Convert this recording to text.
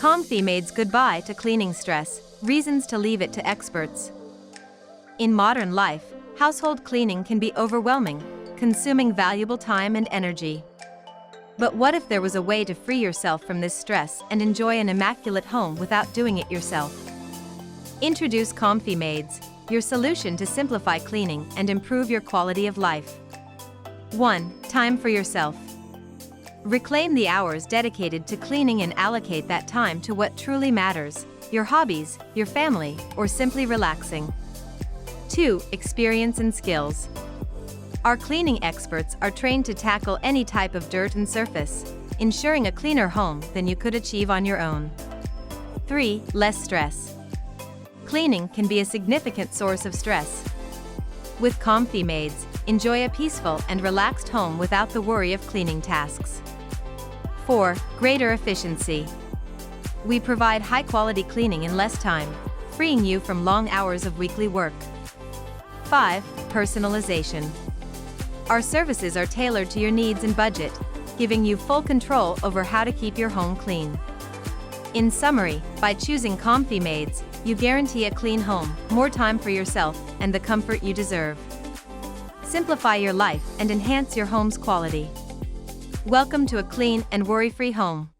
Komffy Maids goodbye to cleaning stress, reasons to leave it to experts. In modern life, household cleaning can be overwhelming, consuming valuable time and energy. But what if there was a way to free yourself from this stress and enjoy an immaculate home without doing it yourself? Introduce Komffy Maids, your solution to simplify cleaning and improve your quality of life. 1. Time for yourself. Reclaim the hours dedicated to cleaning and allocate that time to what truly matters: your hobbies, your family, or simply relaxing. 2. Experience and skills. Our cleaning experts are trained to tackle any type of dirt and surface, ensuring a cleaner home than you could achieve on your own. 3. Less stress. Cleaning can be a significant source of stress. With Komffy Maids, enjoy a peaceful and relaxed home without the worry of cleaning tasks. 4. Greater efficiency. We provide high-quality cleaning in less time, freeing you from long hours of weekly work. 5. Personalization. Our services are tailored to your needs and budget, giving you full control over how to keep your home clean. In summary, by choosing Komffy Maids, you guarantee a clean home, more time for yourself, and the comfort you deserve. Simplify your life and enhance your home's quality. Welcome to a clean and worry-free home.